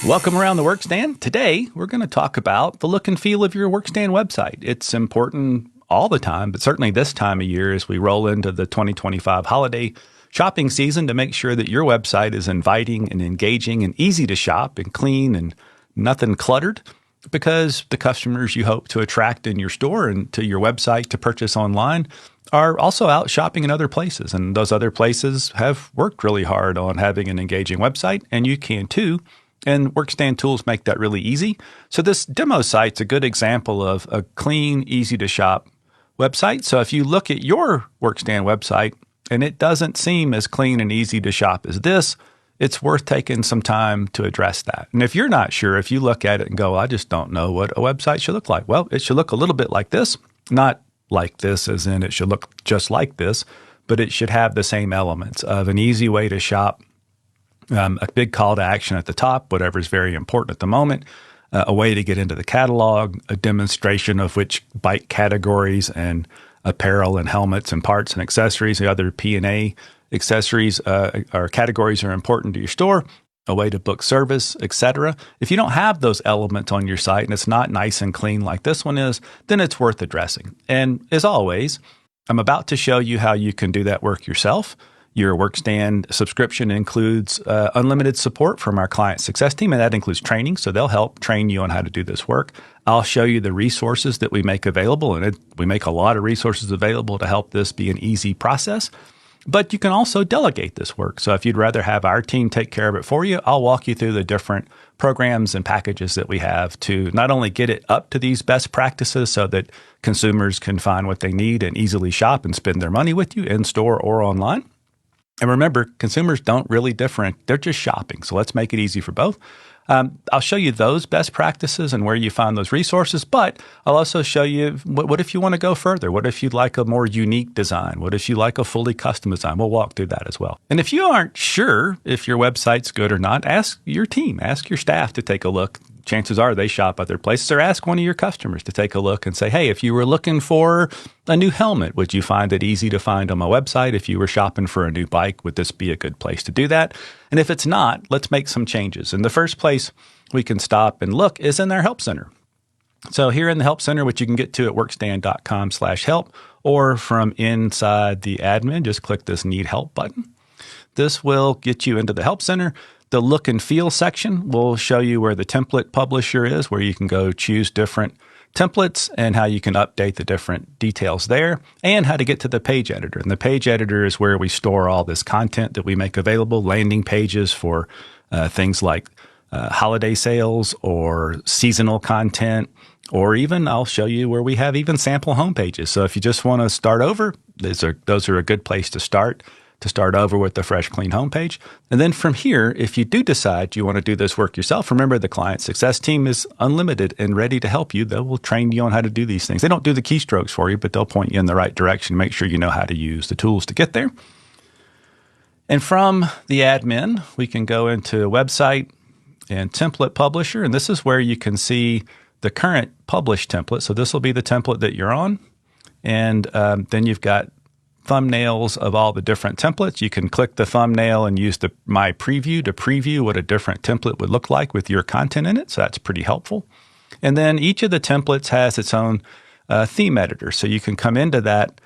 Welcome around the Workstand. Today, we're going to talk about the look and feel of your Workstand website. It's important all the time, but certainly this time of year as we roll into the 2025 holiday shopping season to make sure that your website is inviting and engaging and easy to shop and clean and nothing cluttered, because the customers you hope to attract in your store and to your website to purchase online are also out shopping in other places. And those other places have worked really hard on having an engaging website, and you can too. And Workstand tools make that really easy. So this demo site's a good example of a clean, easy to shop website. So if you look at your Workstand website and it doesn't seem as clean and easy to shop as this, it's worth taking some time to address that. And if you're not sure, if you look at it and go, I just don't know what a website should look like. Well, it should look a little bit like this, not like this as in it should look just like this, but it should have the same elements of an easy way to shop, a big call to action at the top, whatever is very important at the moment, a way to get into the catalog, a demonstration of which bike categories and apparel and helmets and parts and accessories, the other P&A accessories or categories are important to your store, a way to book service, etc. If you don't have those elements on your site and it's not nice and clean like this one is, then it's worth addressing. And as always, I'm about to show you how you can do that work yourself. Your Workstand subscription includes unlimited support from our client success team, and that includes training. So they'll help train you on how to do this work. I'll show you the resources that we make available, and we make a lot of resources available to help this be an easy process. But you can also delegate this work. So if you'd rather have our team take care of it for you, I'll walk you through the different programs and packages that we have to not only get it up to these best practices so that consumers can find what they need and easily shop and spend their money with you in store or online. And remember, consumers don't really differ. They're just shopping. So let's make it easy for both. I'll show you those best practices and where you find those resources, but I'll also show you what if you want to go further? What if you'd like a more unique design? What if you like a fully custom design? We'll walk through that as well. And if you aren't sure if your website's good or not, ask your team, ask your staff to take a look. Chances are they shop other places, or ask one of your customers to take a look and say, hey, if you were looking for a new helmet, would you find it easy to find on my website? If you were shopping for a new bike, would this be a good place to do that? And if it's not, let's make some changes. And the first place we can stop and look is in their Help Center. So here in the Help Center, which you can get to at workstand.com/help, or from inside the admin, just click this Need Help button. This will get you into the Help Center. The look and feel section will show you where the template publisher is, where you can go choose different templates and how you can update the different details there, and how to get to the page editor. And the page editor is where we store all this content that we make available, landing pages for things like holiday sales or seasonal content, or even I'll show you where we have even sample homepages. So if you just want to start over, those are a good place to start over with the fresh, clean homepage. And then from here, if you do decide you want to do this work yourself, remember the client success team is unlimited and ready to help you. They will train you on how to do these things. They don't do the keystrokes for you, but they'll point you in the right direction, make sure you know how to use the tools to get there. And from the admin, we can go into website and template publisher. And this is where you can see the current published template. So this will be the template that you're on. And then you've got thumbnails of all the different templates. You can click the thumbnail and use the My Preview to preview what a different template would look like with your content in it. So that's pretty helpful. And then each of the templates has its own theme editor. So you can come into that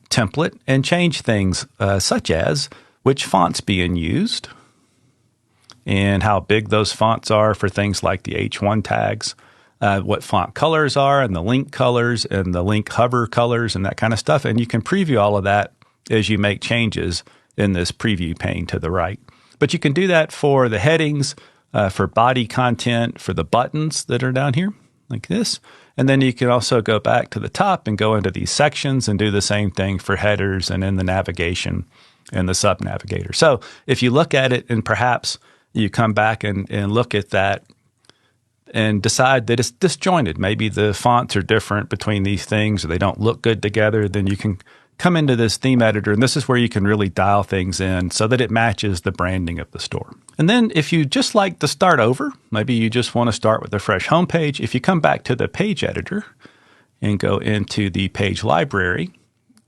template and change things such as which fonts being used and how big those fonts are for things like the H1 tags, what font colors are and the link colors and the link hover colors and that kind of stuff. And you can preview all of that as you make changes in this preview pane to the right. But you can do that for the headings, for body content, for the buttons that are down here like this. And then you can also go back to the top and go into these sections and do the same thing for headers and in the navigation and the sub-navigator. So if you look at it and perhaps you come back and look at that and decide that it's disjointed. Maybe the fonts are different between these things or they don't look good together. Then you can come into this theme editor, and this is where you can really dial things in so that it matches the branding of the store. And then if you just like to start over, maybe you just want to start with a fresh homepage. If you come back to the page editor and go into the page library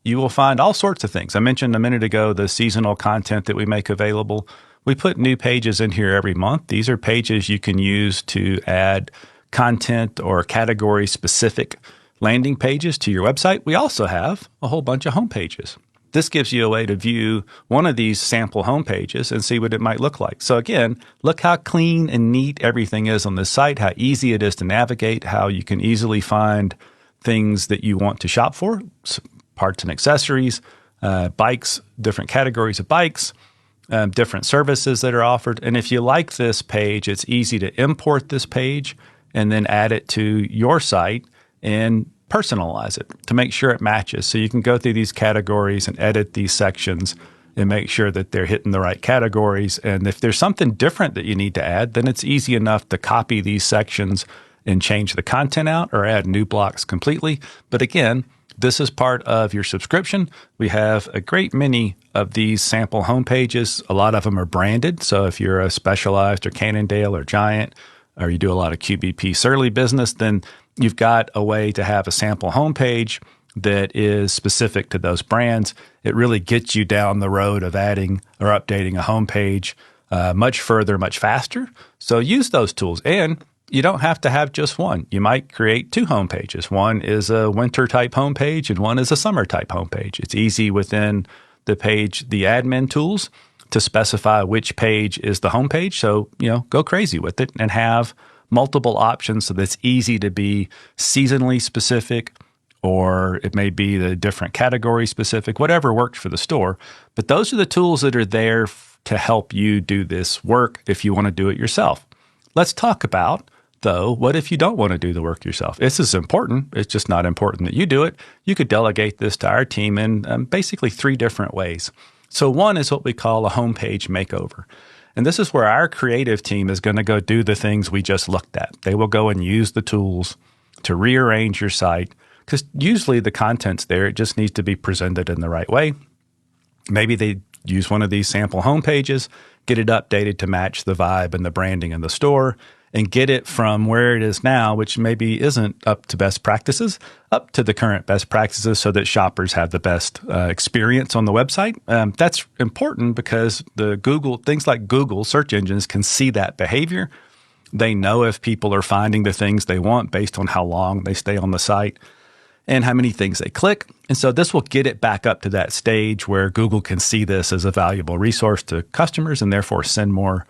you will find all sorts of things. I mentioned a minute ago the seasonal content that we make available. We put new pages in here every month. These are pages you can use to add content or category-specific landing pages to your website. We also have a whole bunch of home pages. This gives you a way to view one of these sample home pages and see what it might look like. So again, look how clean and neat everything is on this site, how easy it is to navigate, how you can easily find things that you want to shop for, parts and accessories, bikes, different categories of bikes, different services that are offered. And if you like this page, it's easy to import this page and then add it to your site and personalize it to make sure it matches. So you can go through these categories and edit these sections and make sure that they're hitting the right categories. And if there's something different that you need to add, then it's easy enough to copy these sections and change the content out or add new blocks completely. But again, this is part of your subscription. We have a great many of these sample home pages. A lot of them are branded. So if you're a Specialized or Cannondale or Giant, or you do a lot of QBP Surly business, then you've got a way to have a sample homepage that is specific to those brands. It really gets you down the road of adding or updating a homepage much further, much faster. So use those tools. And you don't have to have just one. You might create two homepages. One is a winter type homepage and one is a summer type homepage. It's easy within the page, the admin tools, to specify which page is the homepage. So, go crazy with it and have multiple options so that it's easy to be seasonally specific, or it may be the different category specific, whatever works for the store. But those are the tools that are there to help you do this work if you want to do it yourself. Let's talk about, though, what if you don't want to do the work yourself? This is important. It's just not important that you do it. You could delegate this to our team in basically three different ways. So one is what we call a homepage makeover. And this is where our creative team is going to go do the things we just looked at. They will go and use the tools to rearrange your site, because usually the content's there. It just needs to be presented in the right way. Maybe they use one of these sample home pages, get it updated to match the vibe and the branding in the store, and get it from where it is now, which maybe isn't up to best practices, up to the current best practices so that shoppers have the best experience on the website. That's important because things like Google search engines can see that behavior. They know if people are finding the things they want based on how long they stay on the site and how many things they click. And so this will get it back up to that stage where Google can see this as a valuable resource to customers and therefore send more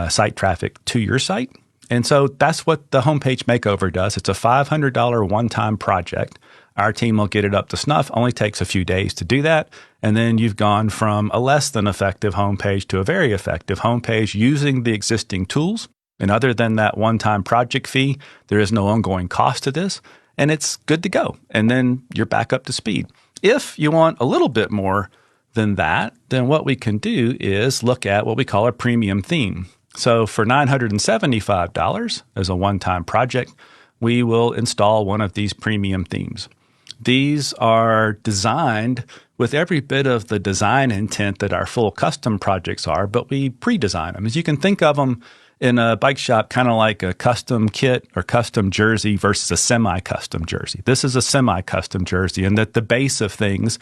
site traffic to your site. And so that's what the homepage makeover does. It's a $500 one-time project. Our team will get it up to snuff. Only takes a few days to do that. And then you've gone from a less than effective homepage to a very effective homepage using the existing tools. And other than that one-time project fee, there is no ongoing cost to this. And it's good to go. And then you're back up to speed. If you want a little bit more than that, then what we can do is look at what we call a premium theme. So for $975 as a one-time project, we will install one of these premium themes. These are designed with every bit of the design intent that our full custom projects are, but we pre-design them. As you can think of them in a bike shop, kind of like a custom kit or custom jersey versus a semi-custom jersey. This is a semi-custom jersey, and that the base of things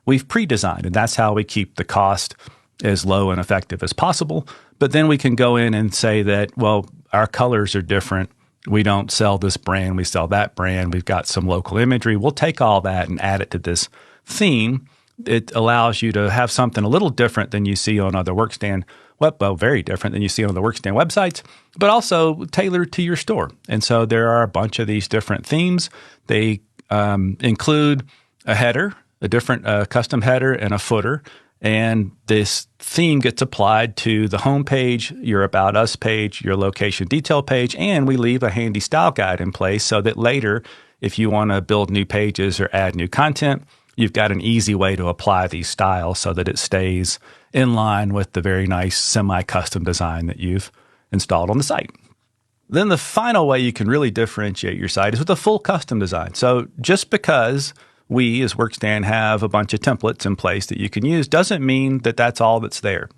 we've pre-designed, and that's how we keep the cost as low and effective as possible. But then we can go in and say that, well, our colors are different. We don't sell this brand. We sell that brand. We've got some local imagery. We'll take all that and add it to this theme. It allows you to have something a little different than you see on other Workstand, well, very different than you see on the Workstand websites, but also tailored to your store. And so there are a bunch of these different themes. They include a header, a different custom header, and a footer. And this theme gets applied to the home page, your About Us page, your location detail page, and we leave a handy style guide in place so that later, if you want to build new pages or add new content, you've got an easy way to apply these styles so that it stays in line with the very nice semi-custom design that you've installed on the site. Then the final way you can really differentiate your site is with a full custom design. So just because we as Workstand have a bunch of templates in place that you can use doesn't mean that that's all that's there.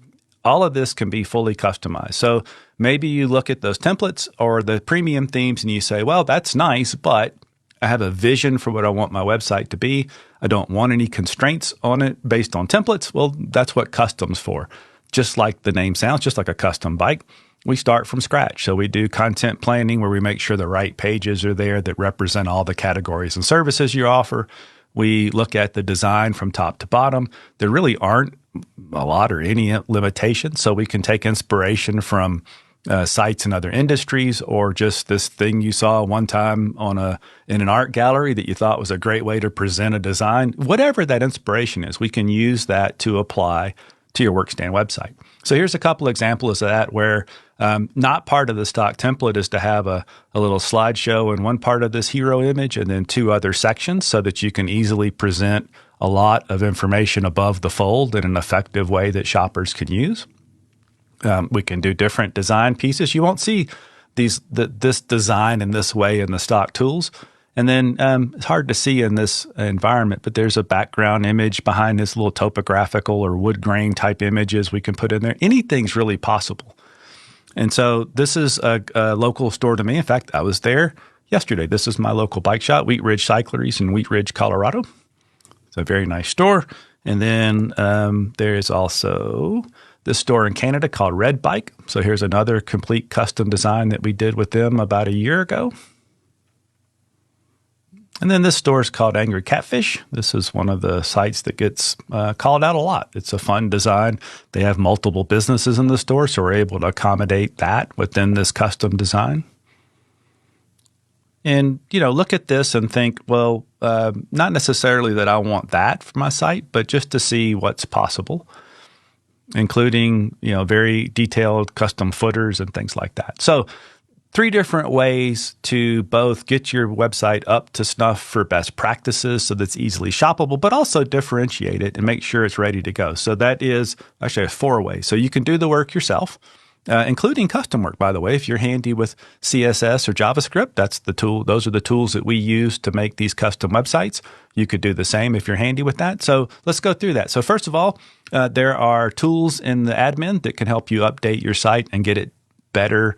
All of this can be fully customized. So maybe you look at those templates or the premium themes and you say, well, that's nice, but I have a vision for what I want my website to be. I don't want any constraints on it based on templates. Well, that's what custom's for. Just like the name sounds, just like a custom bike, we start from scratch. So we do content planning where we make sure the right pages are there that represent all the categories and services you offer. We look at the design from top to bottom. There really aren't a lot or any limitations. So we can take inspiration from sites in other industries, or just this thing you saw one time in an art gallery that you thought was a great way to present a design. Whatever that inspiration is, we can use that to apply to your Workstand website. So here's a couple examples of that where not part of the stock template is to have a little slideshow in one part of this hero image and then two other sections so that you can easily present a lot of information above the fold in an effective way that shoppers can use. We can do different design pieces. You won't see this design in this way in the stock tools. And then it's hard to see in this environment, but there's a background image behind this little topographical or wood grain type images we can put in there. Anything's really possible. And so this is a local store to me. In fact, I was there yesterday. This is my local bike shop, Wheat Ridge Cycleries in Wheat Ridge, Colorado. It's a very nice store. And then there is also this store in Canada called Red Bike. So here's another complete custom design that we did with them about a year ago. And then this store is called Angry Catfish. This is one of the sites that gets called out a lot. It's a fun design. They have multiple businesses in the store, so we're able to accommodate that within this custom design. And, look at this and think, well, not necessarily that I want that for my site, but just to see what's possible, including, very detailed custom footers and things like that. So 3 different ways to both get your website up to snuff for best practices so that's easily shoppable, but also differentiate it and make sure it's ready to go. So that is actually 4 ways. So you can do the work yourself, including custom work, by the way. If you're handy with CSS or JavaScript, that's the tool. Those are the tools that we use to make these custom websites. You could do the same if you're handy with that. So let's go through that. So first of all, there are tools in the admin that can help you update your site and get it better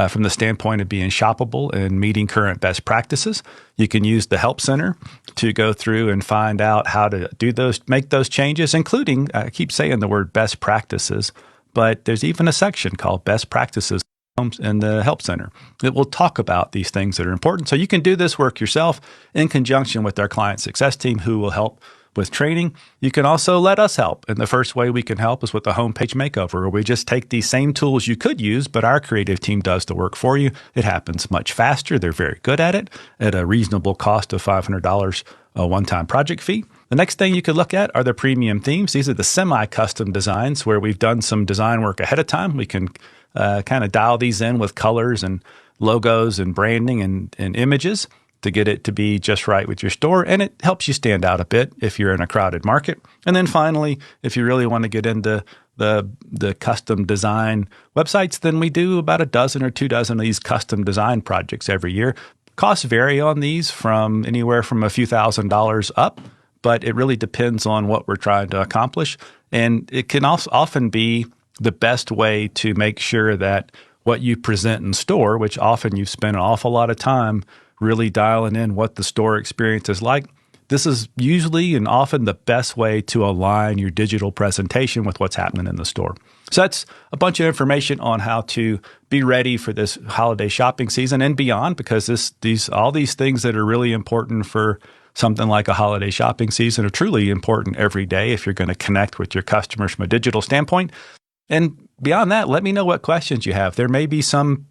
from the standpoint of being shoppable and meeting current best practices. You can use the Help Center to go through and find out how to make those changes, including, I keep saying the word best practices, but there's even a section called Best Practices in the Help Center that will talk about these things that are important. So you can do this work yourself in conjunction with our client success team who will help with training. You can also let us help. And the first way we can help is with the homepage makeover, where we just take these same tools you could use, but our creative team does the work for you. It happens much faster. They're very good at it at a reasonable cost of $500, a one-time project fee. The next thing you could look at are the premium themes. These are the semi-custom designs where we've done some design work ahead of time. We can kind of dial these in with colors and logos and branding and images to get it to be just right with your store. And it helps you stand out a bit if you're in a crowded market. And then finally, if you really want to get into the custom design websites, then we do about a dozen or 2 dozen of these custom design projects every year. Costs vary on these from anywhere from a few $1,000s up, but it really depends on what we're trying to accomplish. And it can also often be the best way to make sure that what you present in store, which often you've spent an awful lot of time really dialing in what the store experience is like. This is usually and often the best way to align your digital presentation with what's happening in the store. So that's a bunch of information on how to be ready for this holiday shopping season and beyond, because all these things that are really important for something like a holiday shopping season are truly important every day if you're going to connect with your customers from a digital standpoint. And beyond that, let me know what questions you have. There may be some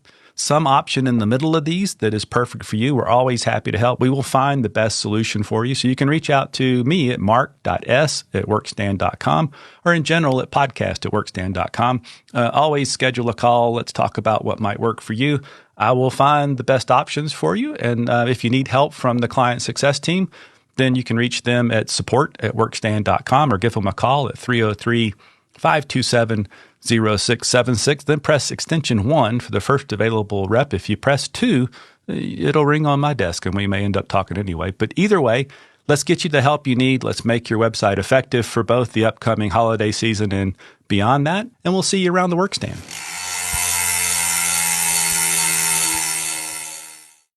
option in the middle of these that is perfect for you. We're always happy to help. We will find the best solution for you. So you can reach out to me at mark.s@workstand.com or in general at podcast@workstand.com. Always schedule a call. Let's talk about what might work for you. I will find the best options for you. And if you need help from the client success team, then you can reach them at support@workstand.com or give them a call at 303-527-0676, then press extension 1 for the first available rep. If you press 2, it'll ring on my desk and we may end up talking anyway. But either way, let's get you the help you need. Let's make your website effective for both the upcoming holiday season and beyond that. And we'll see you around the Workstand.